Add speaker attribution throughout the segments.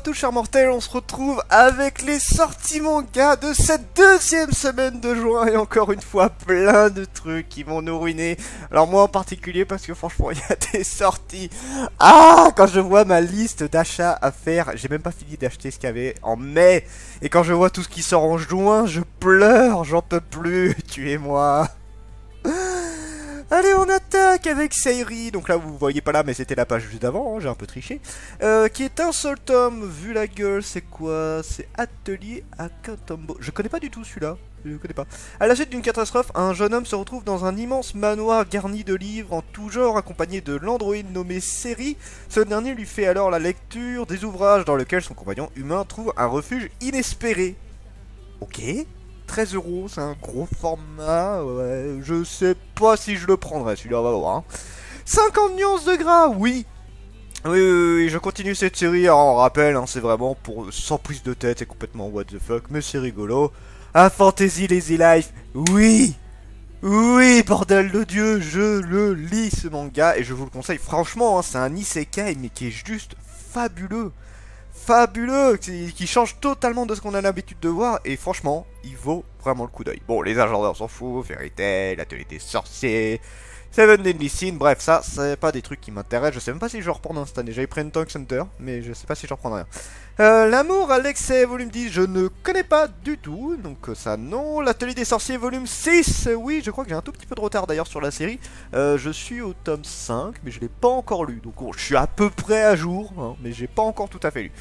Speaker 1: à tous chers mortels, on se retrouve avec les sorties manga de cette deuxième semaine de juin et encore une fois plein de trucs qui vont nous ruiner. Alors moi en particulier parce que franchement il y a des sorties. Quand je vois ma liste d'achats à faire, j'ai même pas fini d'acheter ce qu'il y avait en mai. Et quand je vois tout ce qui sort en juin, je pleure, j'en peux plus, tuez-moi. Allez, on attaque avec Sayri. Donc là, vous voyez pas là, mais c'était la page juste d'avant, hein, j'ai un peu triché. Qui est un seul tome. Vu la gueule, c'est quoi? C'est Atelier à Katombo. Je connais pas du tout celui-là. Je connais pas. À la suite d'une catastrophe, un jeune homme se retrouve dans un immense manoir garni de livres en tout genre, accompagné de l'androïde nommé Sayri. Ce dernier lui fait alors la lecture des ouvrages dans lesquels son compagnon humain trouve un refuge inespéré. Ok. 13 €, c'est un gros format, ouais, je sais pas si je le prendrai, celui-là, on va voir. Hein. 50 nuances de gras, oui. Oui, je continue cette série, alors on rappelle, hein, c'est vraiment pour sans prise de tête, c'est complètement what the fuck, mais c'est rigolo. Un Fantasy Lazy Life, oui. Oui, bordel de Dieu, je le lis ce manga, et je vous le conseille, franchement, hein, c'est un isekai, mais qui est juste fabuleux. Fabuleux, qui change totalement de ce qu'on a l'habitude de voir, et franchement, il vaut vraiment le coup d'œil. Bon, les agendas on s'en fout, Fairy Tail, l'atelier des sorciers, Seven Deadly Sins, bref, ça, c'est pas des trucs qui m'intéressent, je sais même pas si je reprends cette année, j'avais pris une Tank Center, mais je sais pas si je reprendrai rien. L'amour à l'excès, volume 10, je ne connais pas du tout, donc ça non. L'atelier des sorciers, volume 6, oui, je crois que j'ai un tout petit peu de retard d'ailleurs sur la série. Je suis au tome 5, mais je l'ai pas encore lu, donc je suis à peu près à jour, hein, mais j'ai pas encore tout à fait lu.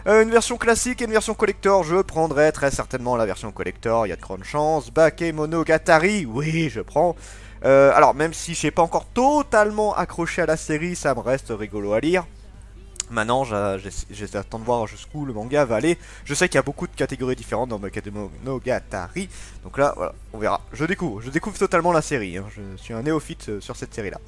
Speaker 1: Une version classique et une version collector, je prendrai très certainement la version collector, il y a de grandes chances. Bakemonogatari, oui, je prends. Alors, même si je n'ai pas encore totalement accroché à la série, ça me reste rigolo à lire. Maintenant, j'attends de voir jusqu'où le manga va aller. Je sais qu'il y a beaucoup de catégories différentes dans Bakemonogatari. Donc là, voilà, on verra. Je découvre totalement la série. Hein. Je suis un néophyte sur cette série-là.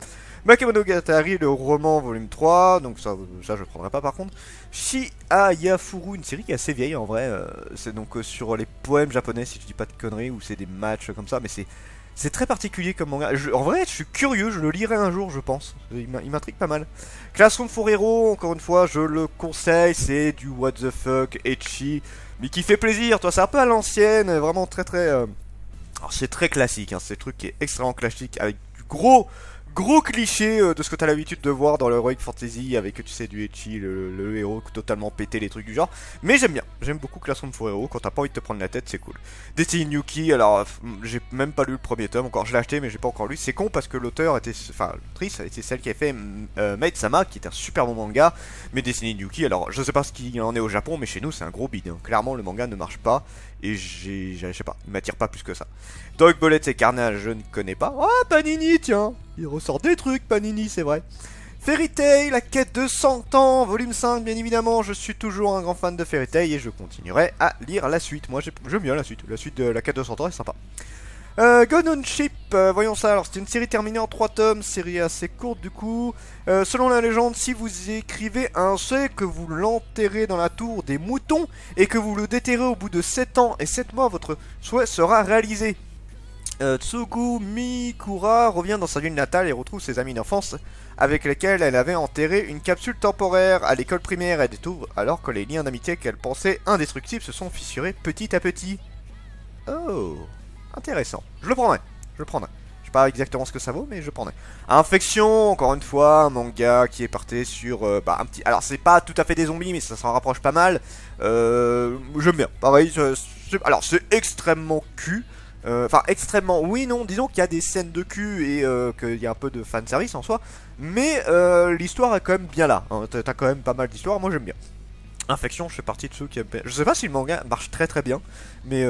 Speaker 1: Bakemonogatari, le roman, volume 3. Donc ça je prendrai pas par contre. Shiayafuru, une série qui est assez vieille en vrai. C'est donc sur les poèmes japonais, si je dis pas de conneries, ou c'est des matchs comme ça. Mais c'est très particulier comme manga. En vrai, je suis curieux, je le lirai un jour, je pense. Il m'intrigue pas mal. Classroom for Hero, encore une fois, je le conseille. C'est du what the fuck, ecchi, mais qui fait plaisir. Toi, c'est un peu à l'ancienne, vraiment très très. Alors, c'est très classique, hein, c'est le truc qui est extrêmement classique avec du gros cliché de ce que t'as l'habitude de voir dans l'Heroic Fantasy avec, tu sais, du ecchi, le héros totalement pété, les trucs du genre. Mais j'aime bien, j'aime beaucoup Classroom for Hero, quand t'as pas envie de te prendre la tête, c'est cool. Destiny Yuki, alors, j'ai même pas lu le premier tome, encore je l'ai acheté mais j'ai pas encore lu. C'est con parce que l'auteur était, enfin, l'autrice était celle qui a fait Maid-sama, qui est un super bon manga. Mais Destiny Yuki, alors, je sais pas ce qu'il en est au Japon, mais chez nous c'est un gros bide. Hein. Clairement, le manga ne marche pas, et je sais pas, il m'attire pas plus que ça. Dog Bullet et Carnage, je ne connais pas. Oh, Panini, tiens, il ressort des trucs, Panini, c'est vrai. Fairy Tail, la quête de 100 ans, volume 5, bien évidemment, je suis toujours un grand fan de Fairy Tail et je continuerai à lire la suite. Moi, j'aime bien la suite de la quête de 100 ans est sympa. Gone on Ship, voyons ça, alors c'est une série terminée en 3 tomes, série assez courte du coup. Selon la légende, si vous écrivez un souhait que vous l'enterrez dans la tour des moutons et que vous le déterrez au bout de 7 ans et 7 mois, votre souhait sera réalisé. Tsugu Mikura revient dans sa ville natale et retrouve ses amis d'enfance avec lesquels elle avait enterré une capsule temporaire à l'école primaire. Elle découvre alors que les liens d'amitié qu'elle pensait indestructibles se sont fissurés petit à petit. Oh, intéressant. Je le prendrai. Je sais pas exactement ce que ça vaut, mais je prendrai. Infection, encore une fois, un manga qui est parti sur un petit. Alors c'est pas tout à fait des zombies, mais ça s'en rapproche pas mal. J'aime bien. Pareil. Alors c'est extrêmement cul. Enfin, extrêmement, oui, non, disons qu'il y a des scènes de cul et qu'il y a un peu de fanservice en soi, mais l'histoire est quand même bien là, hein. T'as quand même pas mal d'histoires, moi j'aime bien. Infection, je fais partie de ceux qui aiment bien. Je sais pas si le manga marche très très bien, mais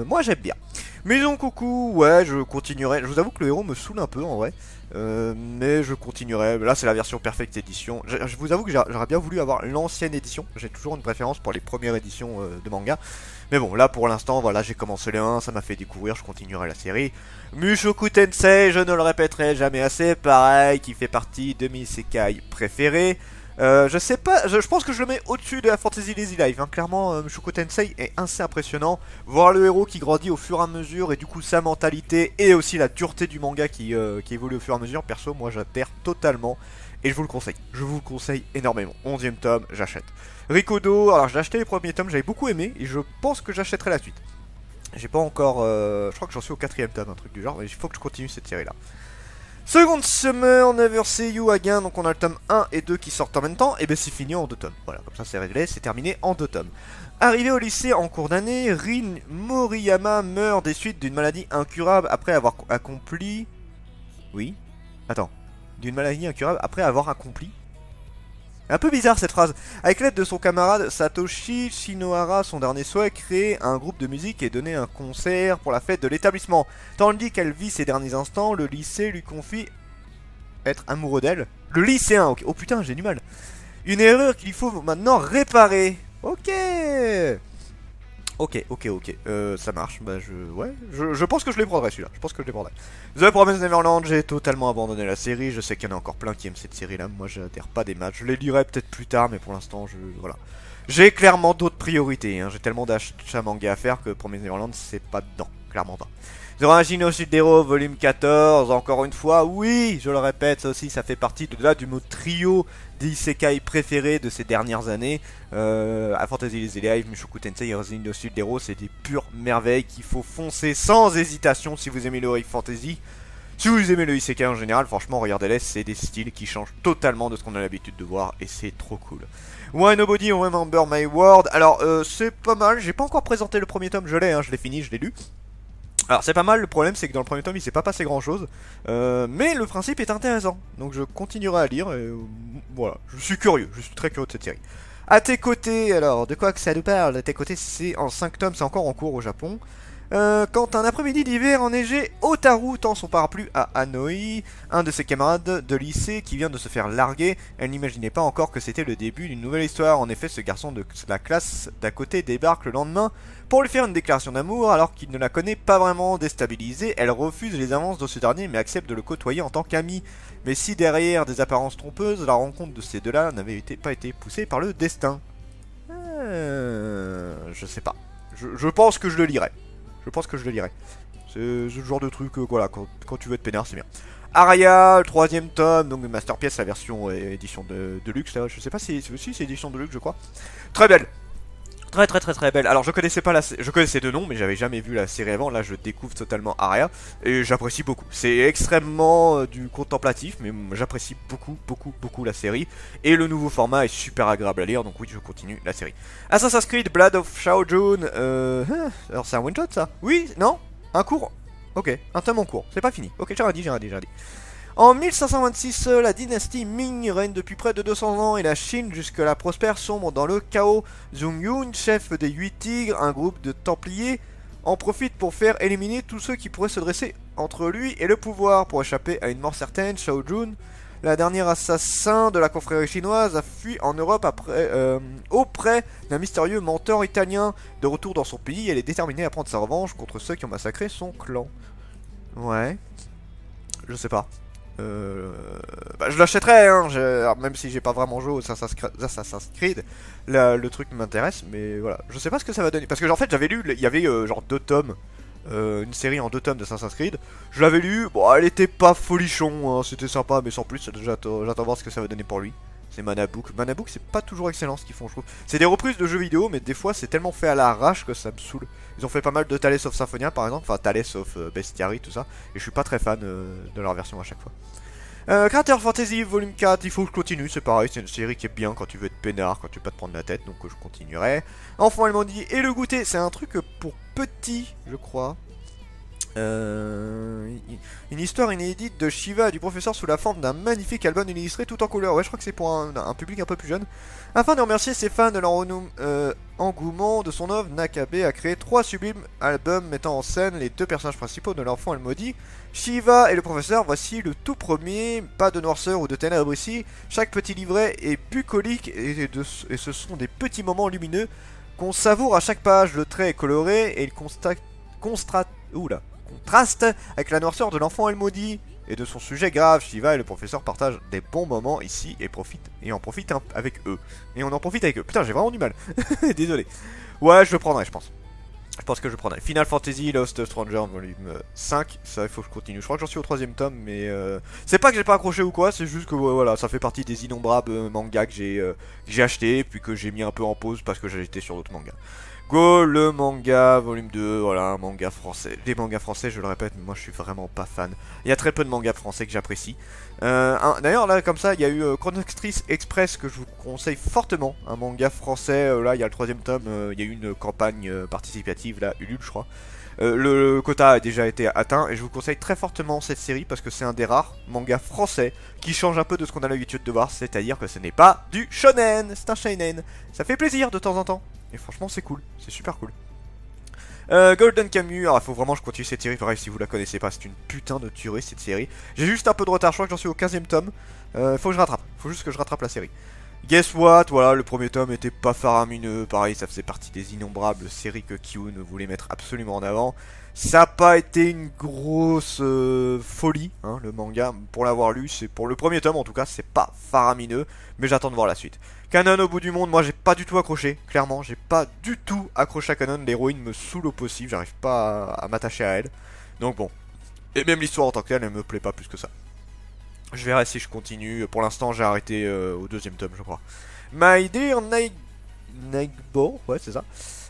Speaker 1: moi j'aime bien. Maison coucou, ouais, je continuerai. Je vous avoue que le héros me saoule un peu en vrai, mais je continuerai. Là c'est la version Perfect Edition. Je vous avoue que j'aurais bien voulu avoir l'ancienne édition. J'ai toujours une préférence pour les premières éditions de manga. Mais bon, là pour l'instant, voilà, j'ai commencé le 1, ça m'a fait découvrir, je continuerai la série. Mushoku Tensei, je ne le répéterai jamais assez, pareil, qui fait partie de mes isekai préférés. Je sais pas, je pense que je le mets au-dessus de la Fantasy Lazy Life. Hein. Clairement, Mushoku Tensei est assez impressionnant. Voir le héros qui grandit au fur et à mesure et du coup sa mentalité et aussi la dureté du manga qui évolue au fur et à mesure. Perso, moi j'adhère totalement et je vous le conseille. Je vous le conseille énormément. 11ème tome, j'achète. Rikodo, alors j'ai acheté les premiers tomes, j'avais beaucoup aimé et je pense que j'achèterai la suite. J'ai pas encore, je crois que j'en suis au 4ème tome, un truc du genre, mais il faut que je continue cette série là. Seconde Summer, Never See You Again, donc on a le tome 1 et 2 qui sortent en même temps, et ben c'est fini en 2 tomes. Voilà, comme ça c'est réglé, c'est terminé en 2 tomes. Arrivé au lycée en cours d'année, Rin Moriyama meurt des suites d'une maladie incurable après avoir accompli... Oui. Attends. D'une maladie incurable après avoir accompli... Un peu bizarre cette phrase. Avec l'aide de son camarade Satoshi Shinohara, son dernier souhait, créer un groupe de musique et donner un concert pour la fête de l'établissement. Tandis qu'elle vit ses derniers instants, le lycée lui confie être amoureux d'elle. Le lycéen, ok. Oh putain, j'ai du mal. Une erreur qu'il faut maintenant réparer. Ok. Ok. Ça marche. Bah, je pense que je les prendrai celui-là. Je pense que je les prendrai. The Promised Neverland, j'ai totalement abandonné la série. Je sais qu'il y en a encore plein qui aiment cette série-là. Moi, j'adhère pas des matchs. Je les lirai peut-être plus tard, mais pour l'instant, voilà. J'ai clairement d'autres priorités. Hein. J'ai tellement d'achats manga à faire que Promised Neverland, c'est pas dedans. Clairement pas. The Origin of Shidero, volume 14, encore une fois, oui, je le répète, ça aussi, ça fait partie du mot trio des isekai préférés de ces dernières années. À Fantasy Lazy Life, Mushoku Tensei et Origin of Shidero, c'est des pures merveilles qu'il faut foncer sans hésitation si vous aimez le Heroic Fantasy. Si vous aimez le isekai en général, franchement, regardez-les, c'est des styles qui changent totalement de ce qu'on a l'habitude de voir et c'est trop cool. Why Nobody Remember My World, alors c'est pas mal, j'ai pas encore présenté le premier tome, je l'ai, hein, je l'ai fini, je l'ai lu. Alors c'est pas mal, le problème c'est que dans le premier tome il s'est pas passé grand chose, mais le principe est intéressant, donc je continuerai à lire, et voilà, je suis curieux, je suis très curieux de cette série. À tes côtés, alors de quoi que ça nous parle? À tes côtés c'est en 5 tomes, c'est encore en cours au Japon. Quand un après-midi d'hiver enneigé, Otaru tend son parapluie à Hanoi, un de ses camarades de lycée qui vient de se faire larguer. Elle n'imaginait pas encore que c'était le début d'une nouvelle histoire. En effet, ce garçon de la classe d'à côté débarque le lendemain pour lui faire une déclaration d'amour alors qu'il ne la connaît pas vraiment. Déstabilisée, elle refuse les avances de ce dernier mais accepte de le côtoyer en tant qu'ami. Mais si derrière des apparences trompeuses, la rencontre de ces deux-là n'avait pas été poussée par le destin. Je sais pas. Je pense que je le lirai. Je pense que je le lirai. C'est le genre de truc, voilà, quand tu veux être peinard, c'est bien. Aria, le 3ème tome, donc Masterpiece, la version édition de luxe, là, je sais pas si c'est édition de luxe, je crois. Très belle. Très belle. Alors je connaissais pas je connaissais de nom mais j'avais jamais vu la série avant. Là je découvre totalement Aria et j'apprécie beaucoup. C'est extrêmement du contemplatif mais j'apprécie beaucoup la série. Et le nouveau format est super agréable à lire donc oui je continue la série. Assassin's Creed Blood of Shao Jun. Alors c'est un one shot ça? Oui? Non? Un cours? Ok, un tome en cours. C'est pas fini. Ok, j'ai rien dit. En 1526, la dynastie Ming règne depuis près de 200 ans et la Chine jusque-là prospère sombre dans le chaos. Zhong Yun, chef des 8 tigres, un groupe de templiers, en profite pour faire éliminer tous ceux qui pourraient se dresser entre lui et le pouvoir. Pour échapper à une mort certaine, Shao Jun, la dernière assassin de la confrérie chinoise, a fui en Europe auprès d'un mystérieux menteur italien. De retour dans son pays, elle est déterminée à prendre sa revanche contre ceux qui ont massacré son clan. Ouais, je sais pas. Bah, je l'achèterai, hein, alors, même si j'ai pas vraiment joué au Assassin's Creed, le truc m'intéresse, mais voilà, je sais pas ce que ça va donner. Parce que en fait j'avais lu, il y avait genre 2 tomes, une série en 2 tomes d'Assassin's Creed, je l'avais lu, bon elle était pas folichon, hein, c'était sympa, mais sans plus, j'attends voir ce que ça va donner pour lui. C'est Manabook. Manabook, c'est pas toujours excellent ce qu'ils font, je trouve. C'est des reprises de jeux vidéo, mais des fois c'est tellement fait à l'arrache que ça me saoule. Ils ont fait pas mal de Tales of Symphonia par exemple, enfin Tales of Bestiary, tout ça, et je suis pas très fan de leur version à chaque fois. Creator Fantasy Volume 4, il faut que je continue, c'est pareil, c'est une série qui est bien quand tu veux être peinard, quand tu veux pas te prendre la tête, donc je continuerai. Enfant, elle m'en dit, et le goûter, c'est un truc pour petits, je crois. Une histoire inédite de Shiva et du professeur sous la forme d'un magnifique album illustré tout en couleur. Ouais, je crois que c'est pour un public un peu plus jeune. Afin de remercier ses fans de leur engouement de son œuvre, Nakabe a créé 3 sublimes albums mettant en scène les 2 personnages principaux de l'enfant elle maudit, Shiva et le professeur. Voici le tout premier, pas de noirceur ou de ténèbres ici. Chaque petit livret est bucolique et ce sont des petits moments lumineux qu'on savoure à chaque page. Le trait est coloré et il contraste avec la noirceur de l'enfant elle maudit. et de son sujet grave. Shiva et le professeur partagent des bons moments ici et en profitent avec eux. Et on en profite avec eux. Putain, j'ai vraiment du mal. Désolé. Ouais, je le prendrai, je pense. Je pense que je prendrai. Final Fantasy Lost Stranger volume 5. Ça, il faut que je continue. Je crois que j'en suis au 3ème tome, mais c'est pas que j'ai pas accroché ou quoi, c'est juste que voilà, ça fait partie des innombrables mangas que j'ai acheté, puis que j'ai mis un peu en pause parce que j'étais sur d'autres mangas. Go, le manga, volume 2, voilà, un manga français. Des mangas français, je le répète, mais moi je suis vraiment pas fan. Il y a très peu de mangas français que j'apprécie. D'ailleurs, là, comme ça, il y a eu Chronotrix Express que je vous conseille fortement. Un manga français, là, il y a le 3ème tome, il y a eu une campagne participative, là, Ulule, je crois. Le quota a déjà été atteint et je vous conseille très fortement cette série parce que c'est un des rares mangas français qui change un peu de ce qu'on a l'habitude de voir, c'est-à-dire que ce n'est pas du shonen, c'est un seinen. Ça fait plaisir de temps en temps. Et franchement c'est cool, c'est super cool. Golden Kamuy, alors il faut vraiment que je continue cette série, pareil si vous la connaissez pas, c'est une putain de tuerie cette série. J'ai juste un peu de retard, je crois que j'en suis au 15ème tome, faut que je rattrape, faut juste que je rattrape la série. Guess what, voilà, le premier tome était pas faramineux, pareil ça faisait partie des innombrables séries que Kiyun voulait mettre absolument en avant. Ça n'a pas été une grosse folie, hein, le manga, pour l'avoir lu, c'est pour le premier tome en tout cas, c'est pas faramineux, mais j'attends de voir la suite. Canon au bout du monde, moi j'ai pas du tout accroché, clairement, j'ai pas du tout accroché à Canon, l'héroïne me saoule au possible, j'arrive pas à m'attacher à elle, donc bon. Et même l'histoire en tant que telle, elle me plaît pas plus que ça. Je verrai si je continue, pour l'instant j'ai arrêté au 2ème tome je crois. My Dear Nagbo, ouais c'est ça.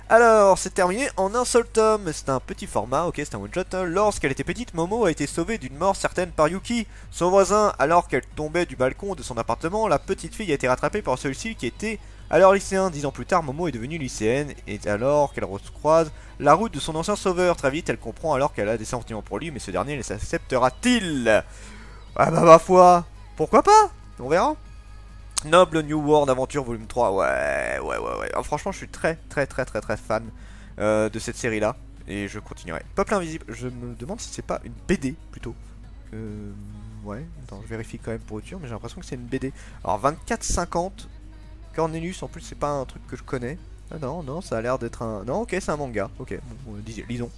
Speaker 1: Alors, c'est terminé en un seul tome, c'est un petit format, ok, c'est un one-shot. Lorsqu'elle était petite, Momo a été sauvée d'une mort certaine par Yuki, son voisin. Alors qu'elle tombait du balcon de son appartement, la petite fille a été rattrapée par celui-ci qui était alors lycéen. 10 ans plus tard, Momo est devenue lycéenne, et alors qu'elle recroise la route de son ancien sauveur. Très vite, elle comprend alors qu'elle a des sentiments pour lui, mais ce dernier les acceptera-t-il? Ah bah ma foi, pourquoi pas? On verra. Noble New World Aventure volume 3, ouais. Alors, franchement, je suis très fan de cette série-là. Et je continuerai. Peuple Invisible, je me demande si c'est pas une BD, plutôt. Ouais, attends, je vérifie quand même pour être sûr, mais j'ai l'impression que c'est une BD. Alors, 24,50. Cornelius, en plus, c'est pas un truc que je connais. Ah non, ça a l'air d'être un... Non, ok, c'est un manga. Ok, bon, lisons.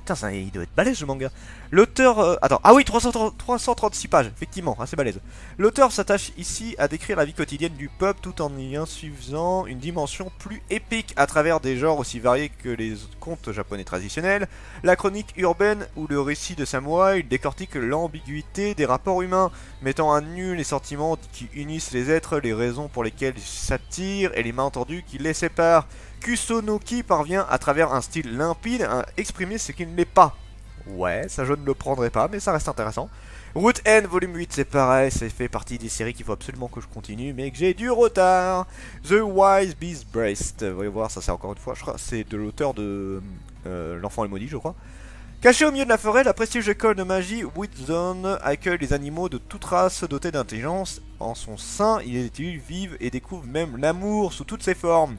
Speaker 1: Putain, il doit être balèze, ce manga. L'auteur... Attends, ah oui, 336 pages, effectivement, assez balèze. L'auteur s'attache ici à décrire la vie quotidienne du peuple tout en y insuffisant une dimension plus épique à travers des genres aussi variés que les contes japonais traditionnels, la chronique urbaine ou le récit de samouraï. Il décortique l'ambiguïté des rapports humains, mettant à nu les sentiments qui unissent les êtres, les raisons pour lesquelles ils s'attirent et les malentendus qui les séparent. Kusonoki parvient à travers un style limpide à exprimer ce qu'il n'est pas. Ouais, ça je ne le prendrai pas, mais ça reste intéressant. Route N, volume 8, c'est pareil, ça fait partie des séries qu'il faut absolument que je continue, mais que j'ai du retard. The Wise Beast Breast, vous voyez voir, ça c'est encore une fois, je crois, c'est de l'auteur de L'Enfant est maudit, je crois. Caché au milieu de la forêt, la prestigieuse école de magie Wizone accueille les animaux de toute race dotés d'intelligence. En son sein, ils vivent et découvrent même l'amour sous toutes ses formes.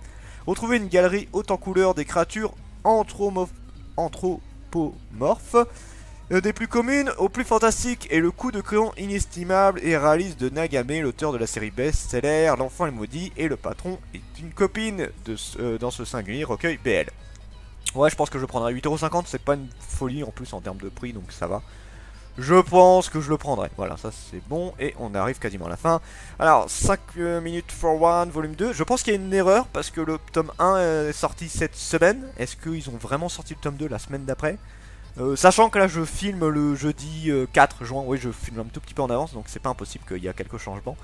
Speaker 1: Retrouvez une galerie haute en couleurs des créatures anthropomorphes, des plus communes aux plus fantastiques, et le coup de crayon inestimable et réaliste de Nagame, l'auteur de la série best-seller L'Enfant est maudit, et le patron est une copine dans ce singulier recueil BL. Ouais, je pense que je prendrai 8,50€, c'est pas une folie en plus en termes de prix, donc ça va. Je pense que je le prendrai. Voilà, ça c'est bon. Et on arrive quasiment à la fin. Alors, 5 minutes for one, volume 2. Je pense qu'il y a une erreur parce que le tome 1 est sorti cette semaine. Est-ce qu'ils ont vraiment sorti le tome 2 la semaine d'après? Sachant que là je filme le jeudi 4 juin. Oui, je filme un tout petit peu en avance, donc c'est pas impossible qu'il y a quelques changements.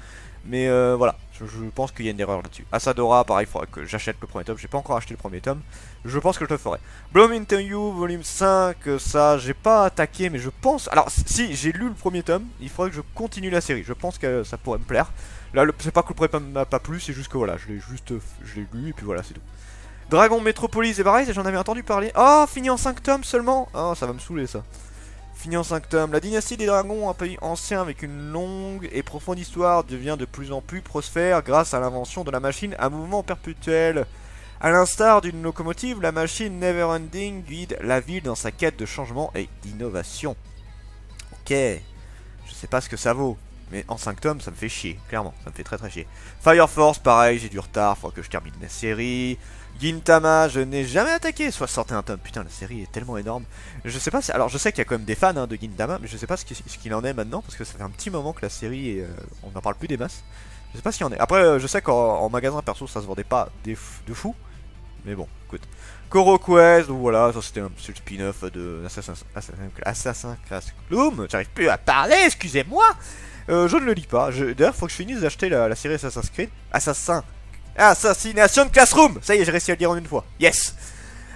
Speaker 1: Mais voilà, je pense qu'il y a une erreur là-dessus. Asadora, pareil, il faudrait que j'achète le premier tome. J'ai pas encore acheté le premier tome. Je pense que je le ferai. Bloom Into You, volume 5, ça, j'ai pas attaqué, mais je pense... Alors, si, j'ai lu le premier tome, il faudrait que je continue la série. Je pense que ça pourrait me plaire. Là, c'est pas que le premier tome m'a pas plu, c'est juste que voilà, je l'ai lu, et puis voilà, c'est tout. Dragon Metropolis, c'est pareil, j'en avais entendu parler. Oh, fini en 5 tomes seulement. Oh, ça va me saouler, ça. Fini en 5 tomes. La dynastie des dragons, un pays ancien avec une longue et profonde histoire, devient de plus en plus prospère grâce à l'invention de la machine à mouvement perpétuel. A l'instar d'une locomotive, la machine Neverending guide la ville dans sa quête de changement et d'innovation. Ok, je sais pas ce que ça vaut, Mais en 5 tomes, ça me fait chier, clairement, ça me fait très très chier. Fire Force, pareil, j'ai du retard, faut que je termine la série. Gintama, je n'ai jamais attaqué 61 tomes, putain la série est tellement énorme. Je sais pas, alors je sais qu'il y a quand même des fans hein, de Gintama, mais je sais pas ce qu'il en est maintenant, parce que ça fait un petit moment que la série, on n'en parle plus des masses. Je sais pas ce qu'il en est. Après, je sais qu'en magasin perso, ça se vendait pas de fou, mais bon, écoute. Koro Quest, donc voilà, ça c'était un petit spin-off de Assassin's Classroom, j'arrive plus à parler, excusez-moi. Je ne le lis pas, d'ailleurs faut que je finisse d'acheter la série Assassin's Creed. Assassination Classroom. Ça y est, j'ai réussi à le dire en une fois. Yes.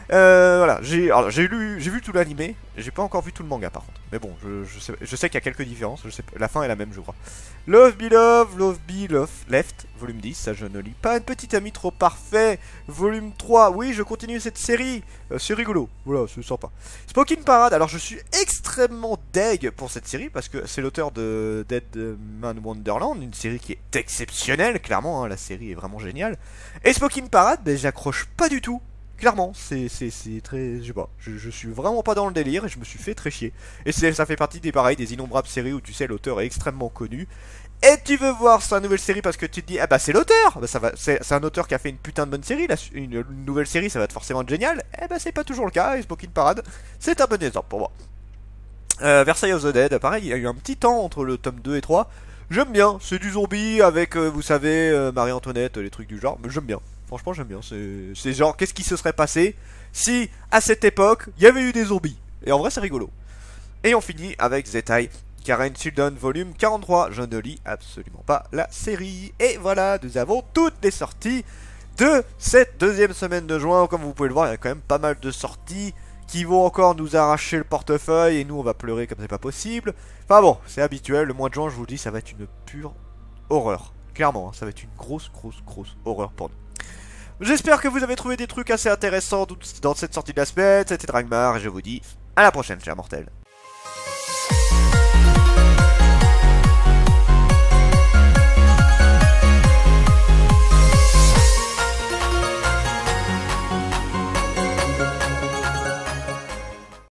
Speaker 1: Voilà, j'ai vu tout l'animé. J'ai pas encore vu tout le manga par contre. Mais bon, je sais qu'il y a quelques différences. Je sais, la fin est la même, je crois. Love Be Love, Love Be Love Left, volume 10. Ça, je ne lis pas. Une petite amie trop parfait, volume 3. Oui, je continue cette série. C'est rigolo. Voilà, c'est sympa. Spoken Parade. Alors, je suis extrêmement deg pour cette série parce que c'est l'auteur de Dead Man Wonderland, une série qui est exceptionnelle. Clairement, hein, la série est vraiment géniale. Et Spoken Parade, ben, j'accroche pas du tout. Clairement, c'est très... Je sais pas, je suis vraiment pas dans le délire et je me suis fait très chier. Et ça fait partie des innombrables séries où tu sais l'auteur est extrêmement connu. Et tu veux voir sa nouvelle série parce que tu te dis, ah bah c'est l'auteur, bah c'est un auteur qui a fait une putain de bonne série, une nouvelle série ça va être forcément génial. Eh bah c'est pas toujours le cas, et Spoken Parade, c'est un bon exemple pour moi. Versailles of the Dead, pareil, il y a eu un petit temps entre le tome 2 et 3. J'aime bien, c'est du zombie avec, vous savez, Marie-Antoinette, les trucs du genre, mais j'aime bien. Franchement, j'aime bien. C'est genre, qu'est-ce qui se serait passé si, à cette époque, il y avait eu des zombies. Et en vrai, c'est rigolo. Et on finit avec Zettai, Karen Children, volume 43. Je ne lis absolument pas la série. Et voilà, nous avons toutes les sorties de cette deuxième semaine de juin. Comme vous pouvez le voir, il y a quand même pas mal de sorties qui vont encore nous arracher le portefeuille. Et nous, on va pleurer comme c'est pas possible. Enfin bon, c'est habituel. Le mois de juin, je vous le dis, ça va être une pure horreur. Clairement, hein, ça va être une grosse horreur pour nous. J'espère que vous avez trouvé des trucs assez intéressants dans cette sortie de la semaine. C'était Dragmar et je vous dis à la prochaine, chers mortels.